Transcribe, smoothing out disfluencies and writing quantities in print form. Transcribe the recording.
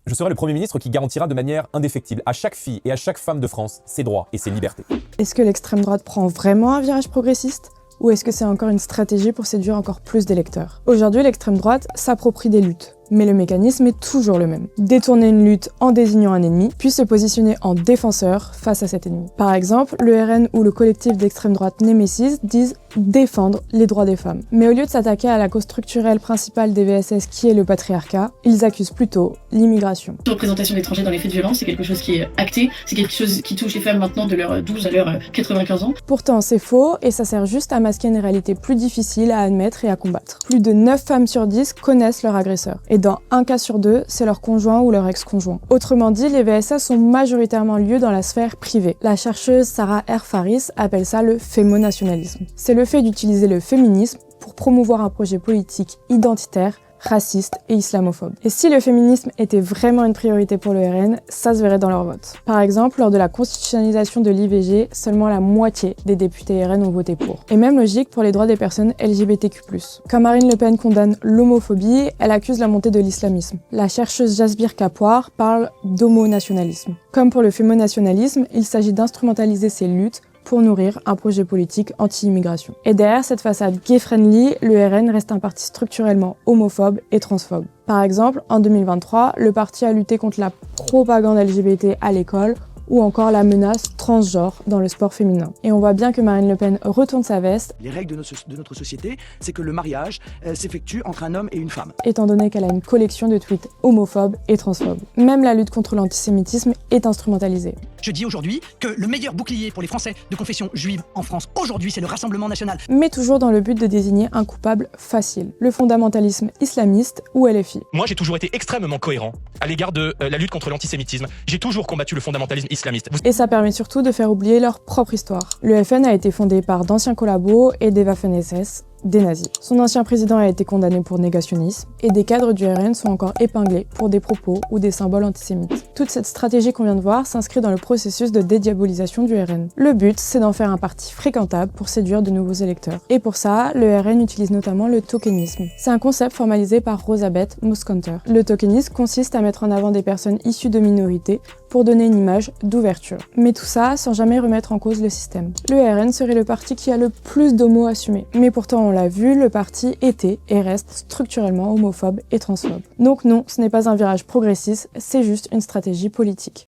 Je serai le Premier ministre qui garantira de manière indéfectible à chaque fille et à chaque femme de France ses droits et ses libertés. Est-ce que l'extrême droite prend vraiment un virage progressiste ? Ou est-ce que c'est encore une stratégie pour séduire encore plus d'électeurs ? Aujourd'hui, l'extrême droite s'approprie des luttes. Mais le mécanisme est toujours le même. Détourner une lutte en désignant un ennemi, puis se positionner en défenseur face à cet ennemi. Par exemple, le RN ou le collectif d'extrême droite Nemesis disent défendre les droits des femmes. Mais au lieu de s'attaquer à la cause structurelle principale des VSS qui est le patriarcat, ils accusent plutôt l'immigration. La représentation d'étrangers dans les faits de violence, c'est quelque chose qui est acté, c'est quelque chose qui touche les femmes maintenant de leurs 12 à leurs 95 ans. Pourtant, c'est faux et ça sert juste à masquer une réalité plus difficile à admettre et à combattre. Plus de 9 femmes sur 10 connaissent leur agresseur. Et dans un cas sur 2, c'est leur conjoint ou leur ex-conjoint. Autrement dit, les VSA sont majoritairement lieux dans la sphère privée. La chercheuse Sarah R. Faris appelle ça le fémonationalisme. C'est le fait d'utiliser le féminisme pour promouvoir un projet politique identitaire, raciste et islamophobe. Et si le féminisme était vraiment une priorité pour le RN, ça se verrait dans leur vote. Par exemple, lors de la constitutionnalisation de l'IVG, seulement la moitié des députés RN ont voté pour. Et même logique pour les droits des personnes LGBTQ+. Quand Marine Le Pen condamne l'homophobie, elle accuse la montée de l'islamisme. La chercheuse Jasbir Kapoor parle d'homonationalisme. Comme pour le fémonationalisme, il s'agit d'instrumentaliser ces luttes pour nourrir un projet politique anti-immigration. Et derrière cette façade gay-friendly, le RN reste un parti structurellement homophobe et transphobe. Par exemple, en 2023, le parti a lutté contre la propagande LGBT à l'école ou encore la menace transgenre dans le sport féminin. Et on voit bien que Marine Le Pen retourne sa veste. Les règles de notre société, c'est que le mariage s'effectue entre un homme et une femme. Étant donné qu'elle a une collection de tweets homophobes et transphobes. Même la lutte contre l'antisémitisme est instrumentalisée. Je dis aujourd'hui que le meilleur bouclier pour les Français de confession juive en France aujourd'hui, c'est le Rassemblement national. Mais toujours dans le but de désigner un coupable facile, le fondamentalisme islamiste ou LFI. Moi, j'ai toujours été extrêmement cohérent à l'égard de la lutte contre l'antisémitisme. J'ai toujours combattu le fondamentalisme islamiste. Et ça permet surtout de faire oublier leur propre histoire. Le FN a été fondé par d'anciens collabos et des Waffen-SS, des nazis. Son ancien président a été condamné pour négationnisme et des cadres du RN sont encore épinglés pour des propos ou des symboles antisémites. Toute cette stratégie qu'on vient de voir s'inscrit dans le processus de dédiabolisation du RN. Le but, c'est d'en faire un parti fréquentable pour séduire de nouveaux électeurs. Et pour ça, le RN utilise notamment le tokenisme. C'est un concept formalisé par Rosabeth Mouskanter. Le tokenisme consiste à mettre en avant des personnes issues de minorités pour donner une image d'ouverture. Mais tout ça sans jamais remettre en cause le système. Le RN serait le parti qui a le plus d'homos assumés. Mais pourtant, on l'a vu, le parti était et reste structurellement homophobe et transphobe. Donc non, ce n'est pas un virage progressiste, c'est juste une stratégie politique.